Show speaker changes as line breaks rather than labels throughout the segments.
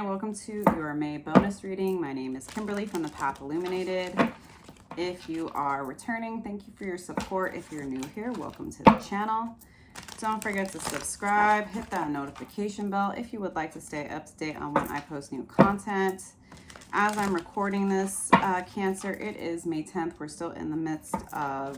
Welcome to your May bonus reading. My name is Kimberly from the Path Illuminated. If you are returning, thank you for your support. If you're new here, welcome to the channel. Don't forget to subscribe, hit that notification bell if you would like to stay up to date on when I post new content. As I'm recording this, Cancer, it is May 10th. We're still in the midst of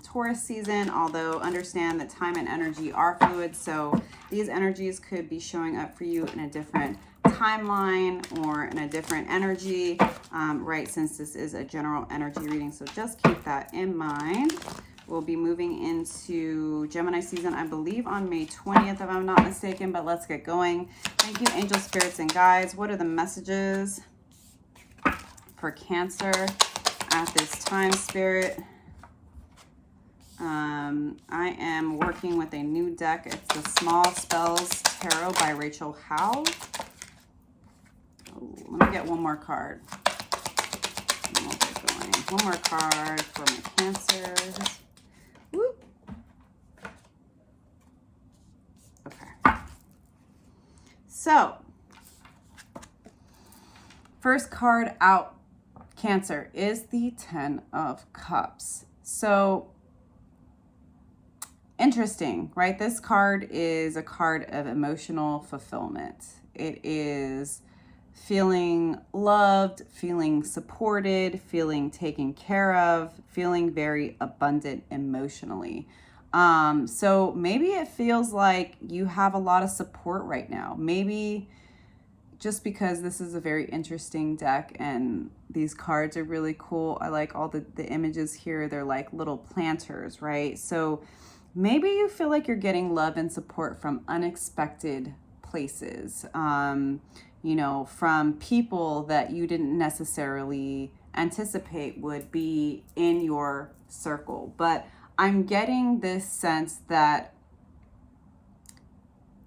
Taurus season, although understand that time and energy are fluid, so these energies could be showing up for you in a different timeline or in a different energy, right, since this is a general energy reading, so just keep that in mind. We'll be moving into Gemini season, I believe, on May 20th, if I'm not mistaken, but let's get going. Thank you, angel spirits and guides. What are the messages for Cancer at this time, Spirit? I am working with a new deck. It's the Small Spells Tarot by Rachel Howe. Oh, let me get one more card. And we'll get going. One more card for my Cancers. Whoop. Okay. So, first card out, Cancer, is the Ten of Cups. So, interesting, right? This card is a card of emotional fulfillment. It is feeling loved, feeling supported, feeling taken care of, feeling very abundant emotionally. So maybe it feels like you have a lot of support right now. Maybe just because this is a very interesting deck and these cards are really cool. I like all the images here. They're like little planters, right? So maybe you feel like you're getting love and support from unexpected places, you know, from people that you didn't necessarily anticipate would be in your circle. But I'm getting this sense that,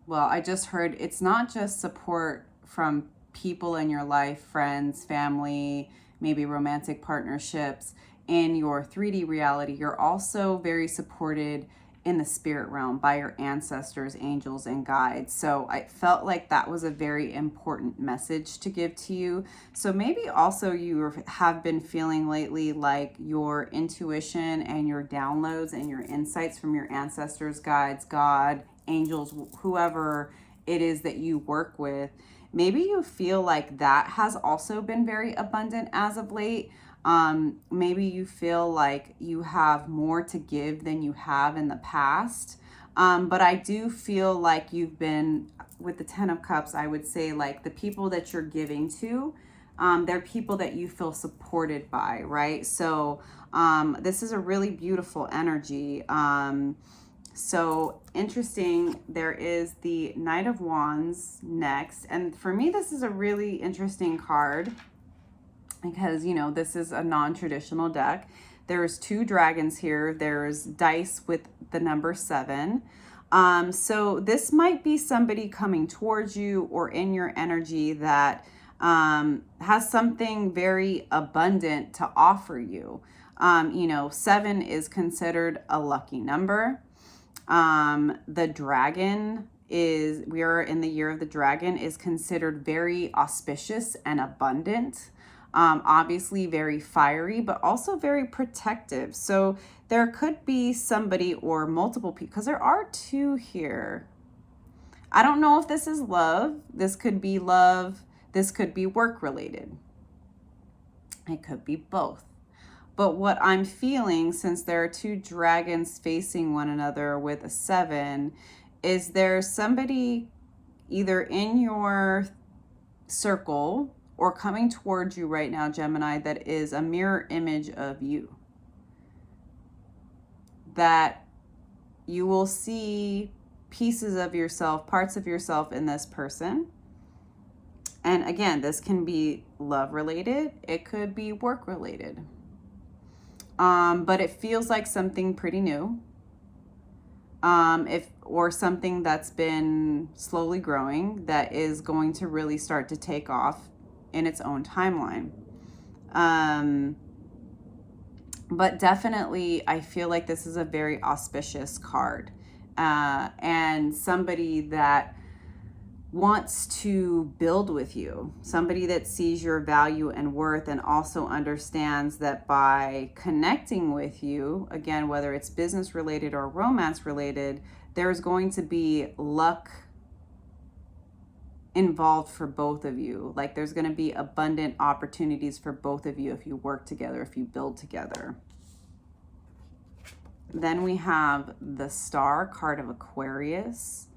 well, I just heard it's not just support from people in your life, friends, family, maybe romantic partnerships in your 3D reality. You're also very supported in the spirit realm by your ancestors, angels, and guides. So I felt like that was a very important message to give to you. So maybe also you have been feeling lately like your intuition and your downloads and your insights from your ancestors, guides, God, angels, whoever it is that you work with. Maybe you feel like that has also been very abundant as of late. Maybe you feel like you have more to give than you have in the past. But I do feel like you've been, with the Ten of Cups, I would say like the people that you're giving to, they're people that you feel supported by, right? So this is a really beautiful energy. So interesting, there is the Knight of Wands next. And for me, this is a really interesting card because, you know, this is a non-traditional deck. There's two dragons here. There's dice with the number 7. So this might be somebody coming towards you or in your energy that has something very abundant to offer you. You know, 7 is considered a lucky number. The dragon is, we are in the year of the dragon, is considered very auspicious and abundant. Obviously very fiery, but also very protective. So there could be somebody or multiple people, because there are 2 here. I don't know if this is love. This could be love. This could be work related. It could be both. But what I'm feeling, since there are 2 dragons facing one another with a 7, is there's somebody either in your circle or coming towards you right now, Gemini, that is a mirror image of you. That you will see pieces of yourself, parts of yourself in this person. And again, this can be love related. It could be work related. But it feels like something pretty new. Or something that's been slowly growing that is going to really start to take off in its own timeline. But definitely I feel like this is a very auspicious card, and somebody that wants to build with you, somebody that sees your value and worth and also understands that by connecting with you, again, whether it's business related or romance related, there's going to be luck involved for both of you. Like there's going to be abundant opportunities for both of you if you work together, if you build together. Then we have the Star card of Aquarius.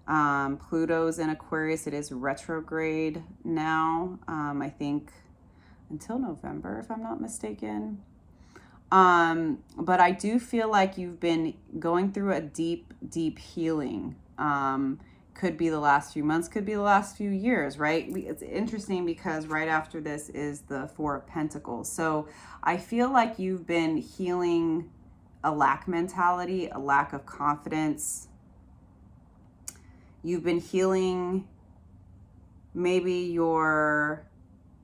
Pluto's in Aquarius. It is retrograde now. I think until November, if I'm not mistaken. But I do feel like you've been going through a deep, deep healing. Could be the last few months, could be the last few years, right? It's interesting because right after this is the Four of Pentacles. So I feel like you've been healing a lack mentality, a lack of confidence. You've been healing maybe your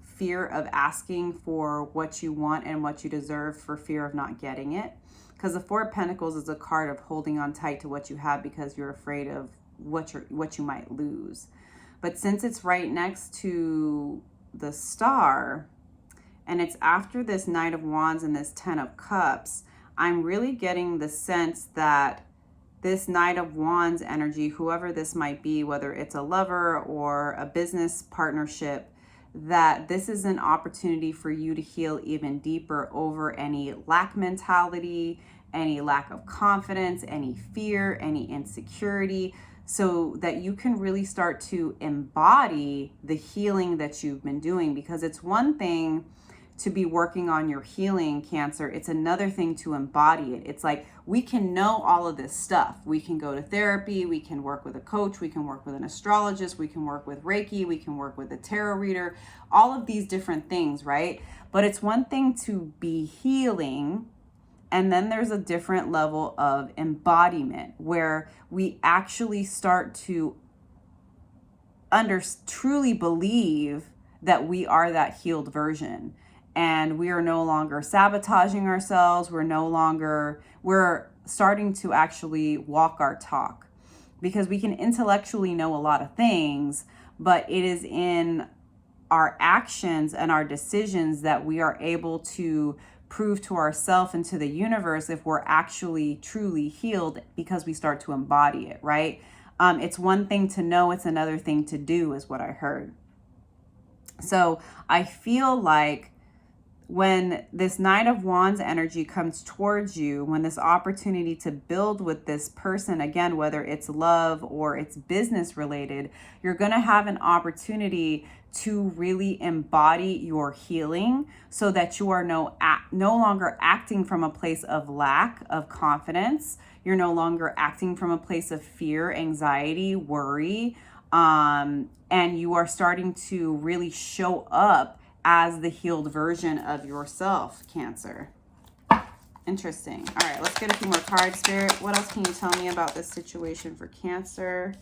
fear of asking for what you want and what you deserve for fear of not getting it. Because the Four of Pentacles is a card of holding on tight to what you have because you're afraid of what you might lose. But since it's right next to the Star, and it's after this Knight of Wands and this Ten of Cups, I'm really getting the sense that this Knight of Wands energy, whoever this might be, whether it's a lover or a business partnership, that this is an opportunity for you to heal even deeper over any lack mentality, any lack of confidence, any fear, any insecurity, so that you can really start to embody the healing that you've been doing. Because it's one thing to be working on your healing, Cancer. It's another thing to embody it. It's like we can know all of this stuff. We can go to therapy. We can work with a coach. We can work with an astrologist. We can work with Reiki. We can work with a tarot reader. All of these different things, right? But it's one thing to be healing. And then there's a different level of embodiment where we actually start to truly believe that we are that healed version. And we are no longer sabotaging ourselves. We're starting to actually walk our talk, because we can intellectually know a lot of things, but it is in our actions and our decisions that we are able to prove to ourselves and to the universe if we're actually truly healed, because we start to embody it, right? It's one thing to know, it's another thing to do, is what I heard. So I feel like when this Knight of Wands energy comes towards you, when this opportunity to build with this person, again, whether it's love or it's business related, you're going to have an opportunity to really embody your healing so that you are no longer acting from a place of lack of confidence. You're no longer acting from a place of fear, anxiety, worry, and you are starting to really show up as the healed version of yourself, Cancer. Interesting. All right, let's get a few more cards, Spirit. What else can you tell me about this situation for Cancer?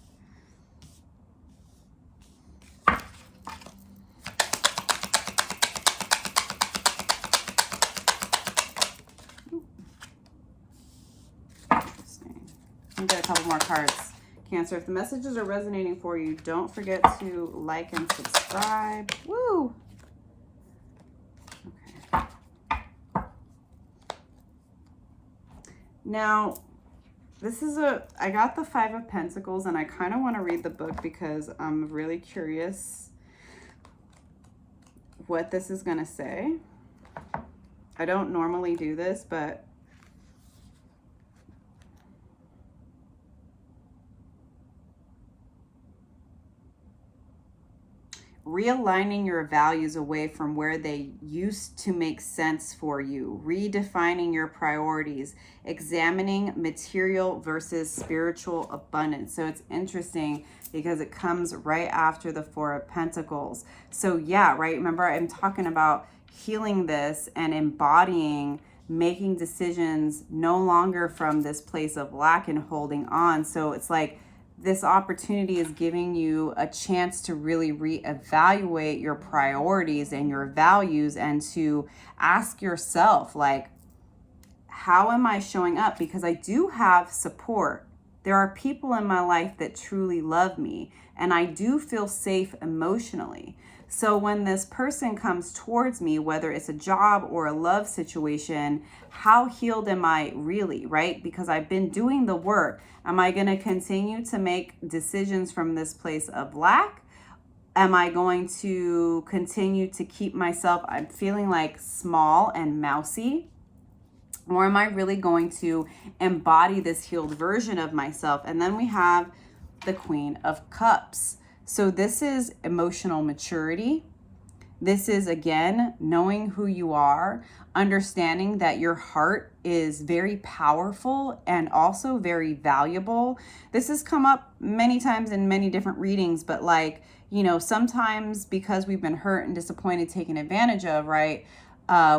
Interesting. Let me get a couple more cards. Cancer, if the messages are resonating for you, don't forget to like and subscribe. Woo! Now, I got the Five of Pentacles, and I kind of want to read the book because I'm really curious what this is going to say. I don't normally do this, but realigning your values away from where they used to make sense for you, redefining your priorities, examining material versus spiritual abundance. So it's interesting because it comes right after the Four of Pentacles. So yeah, right. Remember, I'm talking about healing this and embodying, making decisions no longer from this place of lack and holding on. So it's like, this opportunity is giving you a chance to really reevaluate your priorities and your values, and to ask yourself, like, how am I showing up? Because I do have support. There are people in my life that truly love me, and I do feel safe emotionally. So when this person comes towards me, whether it's a job or a love situation, how healed am I really, right? Because I've been doing the work. Am I going to continue to make decisions from this place of lack? Am I going to continue to keep myself, I'm feeling like small and mousy? Or am I really going to embody this healed version of myself? And then we have the Queen of Cups. So this is emotional maturity. This is, again, knowing who you are, understanding that your heart is very powerful and also very valuable. This has come up many times in many different readings, but like, you know, sometimes because we've been hurt and disappointed, taken advantage of, right?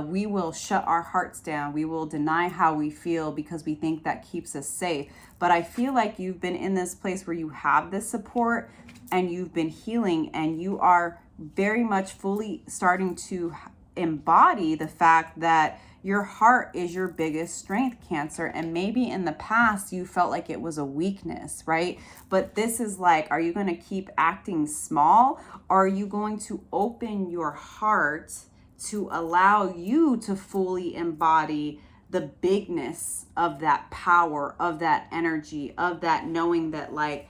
We will shut our hearts down. We will deny how we feel because we think that keeps us safe. But I feel like you've been in this place where you have this support and you've been healing, and you are very much fully starting to embody the fact that your heart is your biggest strength, Cancer. And maybe in the past you felt like it was a weakness, right? But this is like, are you going to keep acting small, or are you going to open your heart to allow you to fully embody the bigness of that power, of that energy, of that knowing that, like,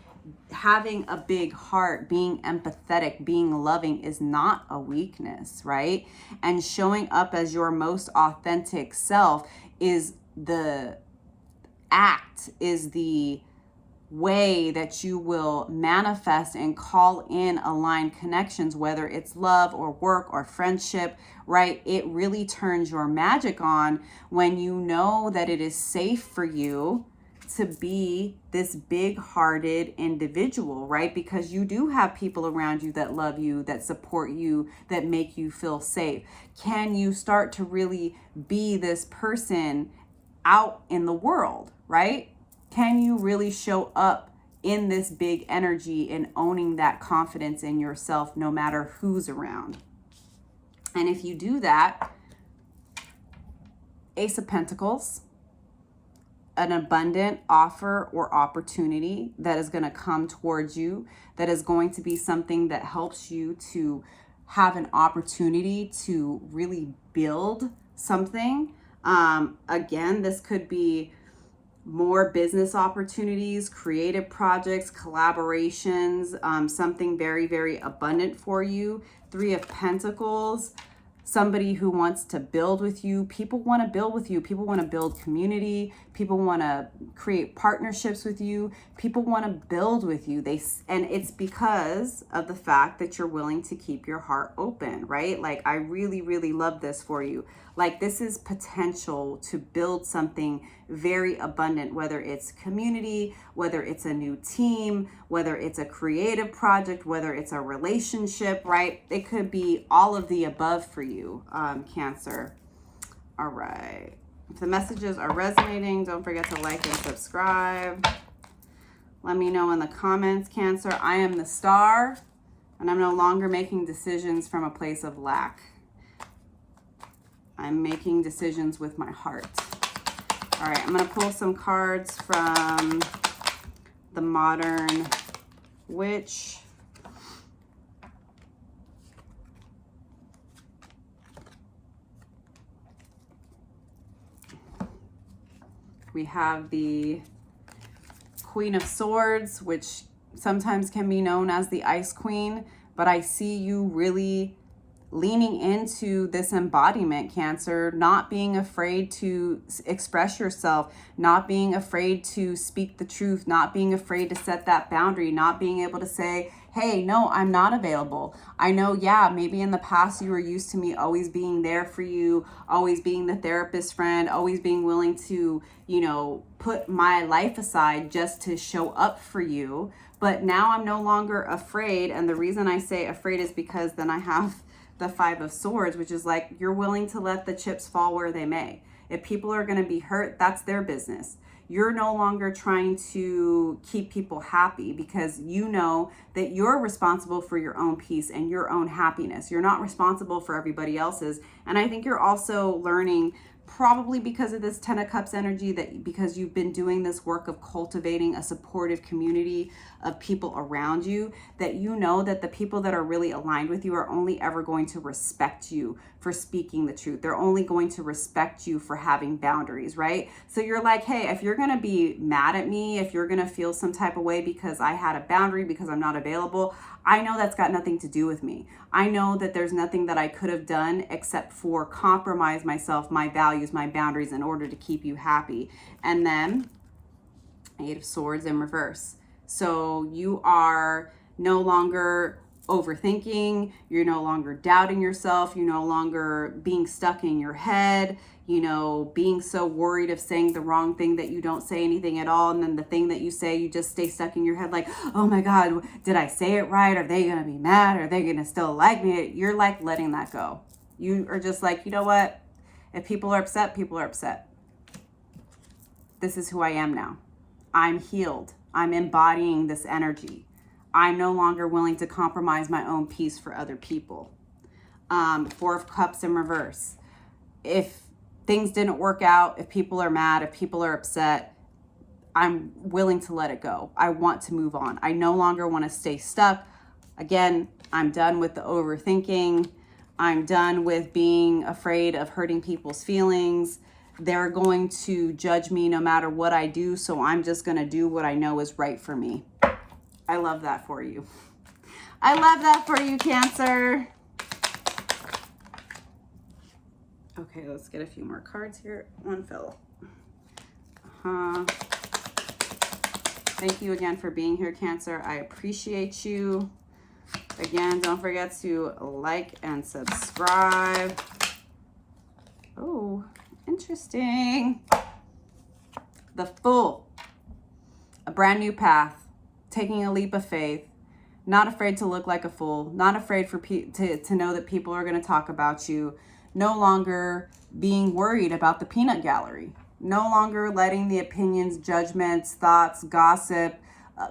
having a big heart, being empathetic, being loving is not a weakness, right? And showing up as your most authentic self is the act, is the way that you will manifest and call in aligned connections, whether it's love or work or friendship, right? It really turns your magic on when you know that it is safe for you to be this big-hearted individual, right? Because you do have people around you that love you, that support you, that make you feel safe. Can you start to really be this person out in the world, right? Can you really show up in this big energy and owning that confidence in yourself no matter who's around? And if you do that, Ace of Pentacles, an abundant offer or opportunity that is going to come towards you, that is going to be something that helps you to have an opportunity to really build something. Again, this could be more business opportunities, creative projects, collaborations, something very, very abundant for you. Three of Pentacles, somebody who wants to build with you. People want to build with you. People want to build community. People want to create partnerships with you. People want to build with you. And it's because of the fact that you're willing to keep your heart open, right? Like, I really, really love this for you. Like, this is potential to build something very abundant, whether it's community, whether it's a new team, whether it's a creative project, whether it's a relationship, right? It could be all of the above for you, Cancer. All right. If the messages are resonating, don't forget to like and subscribe. Let me know in the comments, Cancer. I am the star, and I'm no longer making decisions from a place of lack. I'm making decisions with my heart. All right, I'm going to pull some cards from the Modern Witch. We have the Queen of Swords, which sometimes can be known as the Ice Queen, but I see you really leaning into this embodiment, Cancer, not being afraid to express yourself, not being afraid to speak the truth, not being afraid to set that boundary, not being able to say, hey, no, I'm not available. I know, yeah, maybe in the past you were used to me always being there for you, always being the therapist friend, always being willing to, you know, put my life aside just to show up for you. But now I'm no longer afraid. And the reason I say afraid is because then I have the Five of Swords, which is like, you're willing to let the chips fall where they may. If people are going to be hurt, that's their business. You're no longer trying to keep people happy because you know that you're responsible for your own peace and your own happiness. You're not responsible for everybody else's. And I think you're also learning probably because of this Ten of Cups energy, that because you've been doing this work of cultivating a supportive community of people around you, that you know that the people that are really aligned with you are only ever going to respect you for speaking the truth. They're only going to respect you for having boundaries, right? So you're like, hey, if you're going to be mad at me, if you're going to feel some type of way because I had a boundary, because I'm not available, I know that's got nothing to do with me. I know that there's nothing that I could have done except for compromise myself, my values, my boundaries in order to keep you happy. And then Eight of Swords in reverse. So you are no longer overthinking, you're no longer doubting yourself, you're no longer being stuck in your head, you know, being so worried of saying the wrong thing that you don't say anything at all, and then the thing that you say, you just stay stuck in your head like, oh my God, did I say it right? Are they gonna be mad? Are they gonna still like me? You're like letting that go. You are just like, you know what? If people are upset, people are upset. This is who I am now. I'm healed. I'm embodying this energy. I'm no longer willing to compromise my own peace for other people. Four of Cups in reverse. If things didn't work out, if people are mad, if people are upset, I'm willing to let it go. I want to move on. I no longer want to stay stuck. Again, I'm done with the overthinking. I'm done with being afraid of hurting people's feelings. They're going to judge me no matter what I do, so I'm just going to do what I know is right for me. I love that for you. I love that for you, Cancer. Okay, let's get a few more cards here. One fell. Thank you again for being here, Cancer. I appreciate you. Again, don't forget to like and subscribe. Oh, interesting. The Fool. A brand new path. Taking a leap of faith. Not afraid to look like a fool. Not afraid for to know that people are going to talk about you. No longer being worried about the peanut gallery. No longer letting the opinions, judgments, thoughts, gossip,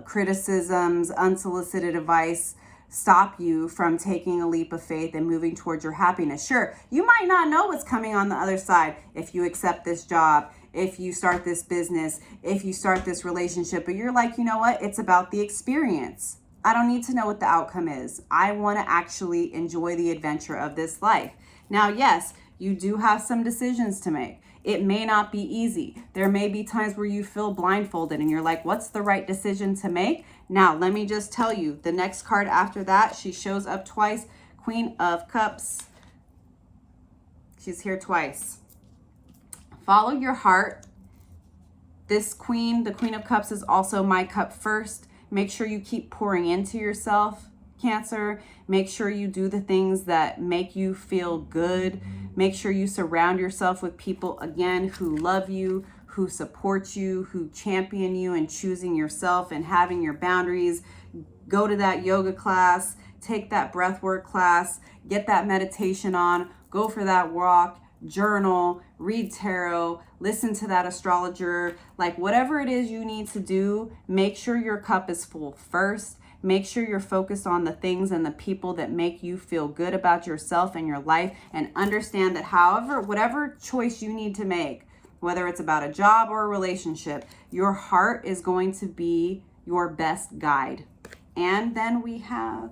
criticisms, unsolicited advice stop you from taking a leap of faith and moving towards your happiness. Sure, you might not know what's coming on the other side if you accept this job, if you start this business, if you start this relationship, but you're like, you know what? It's about the experience. I don't need to know what the outcome is. I want to actually enjoy the adventure of this life. Now, yes, you do have some decisions to make. It may not be easy. There may be times where you feel blindfolded and you're like, what's the right decision to make? Now, let me just tell you, the next card after that, she shows up twice. Queen of Cups. She's here twice. Follow your heart. This queen, the Queen of Cups, is also my cup first. Make sure you keep pouring into yourself, Cancer. Make sure you do the things that make you feel good. Make sure you surround yourself with people, again, who love you, who support you, who champion you in choosing yourself and having your boundaries. Go to that yoga class, take that breathwork class, get that meditation on, go for that walk, journal, read tarot, listen to that astrologer. Like whatever it is you need to do, make sure your cup is full first. Make sure you're focused on the things and the people that make you feel good about yourself and your life, and understand that whatever choice you need to make, whether it's about a job or a relationship, your heart is going to be your best guide. And then we have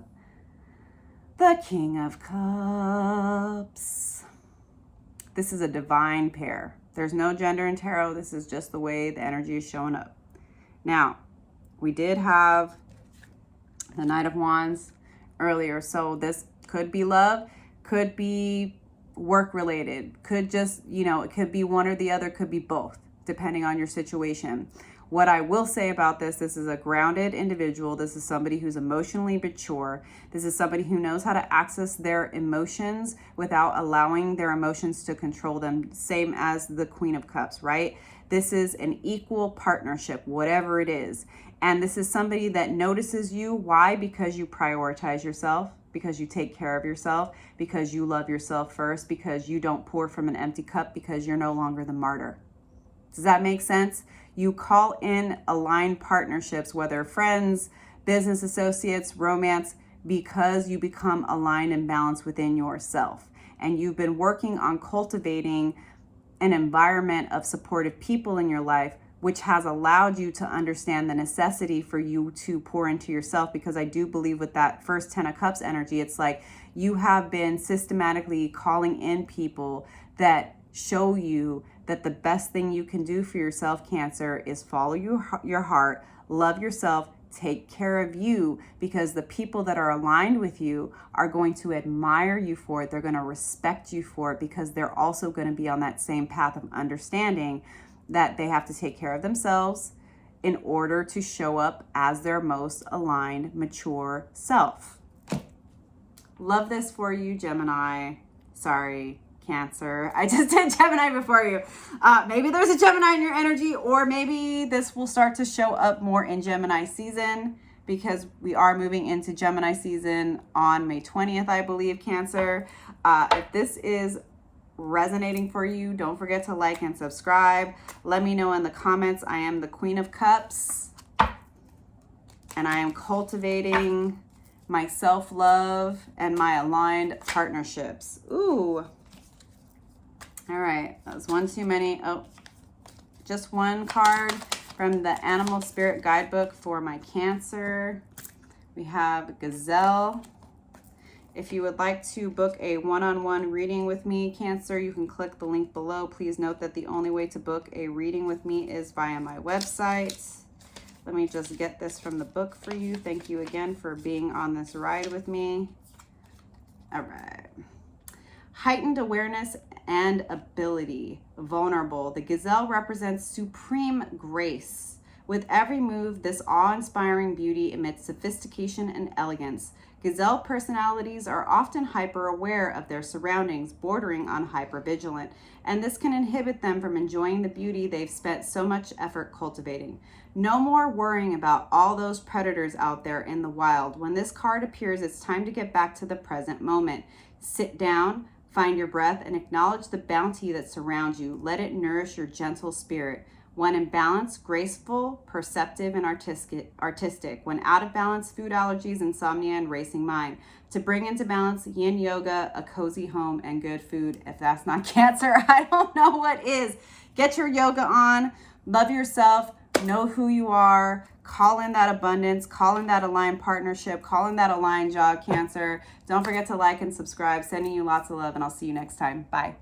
the King of Cups. This is a divine pair. There's no gender in tarot. This is just the way the energy is showing up. Now, we did have the Knight of Wands earlier. So this could be love, could be work related, could just, it could be one or the other, could be both, depending on your situation. What I will say about this is a grounded individual. This is somebody who's emotionally mature. This is somebody who knows how to access their emotions without allowing their emotions to control them. Same as the Queen of Cups, right? This is an equal partnership, whatever it is. And this is somebody that notices you. Why? Because you prioritize yourself, because you take care of yourself, because you love yourself first, because you don't pour from an empty cup, because you're no longer the martyr. Does that make sense? You call in aligned partnerships, whether friends, business associates, romance, because you become aligned and balanced within yourself. And you've been working on cultivating an environment of supportive people in your life, which has allowed you to understand the necessity for you to pour into yourself. Because I do believe with that first 10 of Cups energy, it's like you have been systematically calling in people that show you that the best thing you can do for yourself, Cancer, is follow your heart, love yourself, take care of you, because the people that are aligned with you are going to admire you for it. They're going to respect you for it, because they're also going to be on that same path of understanding that they have to take care of themselves in order to show up as their most aligned, mature self. Love this for you, Gemini. Sorry, Cancer. I just did Gemini before you. Maybe there's a Gemini in your energy, or maybe this will start to show up more in Gemini season, because we are moving into Gemini season on May 20th, I believe, Cancer. If this is resonating for you, don't forget to like and subscribe. Let me know in the comments. I am the Queen of Cups, and I am cultivating my self-love and my aligned partnerships. Ooh. All right, that was one too many. Oh, just one card from the Animal Spirit Guidebook for my Cancer. We have Gazelle. If you would like to book a one-on-one reading with me, Cancer, you can click the link below. Please note that the only way to book a reading with me is via my website. Let me just get this from the book for you. Thank you again for being on this ride with me. All right. Heightened awareness and ability. Vulnerable. The gazelle represents supreme grace. With every move, this awe-inspiring beauty emits sophistication and elegance. Gazelle personalities are often hyper-aware of their surroundings, bordering on hyper-vigilant, and this can inhibit them from enjoying the beauty they've spent so much effort cultivating. No more worrying about all those predators out there in the wild. When this card appears, it's time to get back to the present moment. Sit down, find your breath, and acknowledge the bounty that surrounds you. Let it nourish your gentle spirit. When in balance, graceful, perceptive, and artistic. When out of balance, food allergies, insomnia, and racing mind. To bring into balance, yin yoga, a cozy home, and good food. If that's not Cancer, I don't know what is. Get your yoga on. Love yourself. Know who you are. Call in that abundance. Call in that aligned partnership. Call in that aligned job, Cancer. Don't forget to like and subscribe. Sending you lots of love, and I'll see you next time. Bye.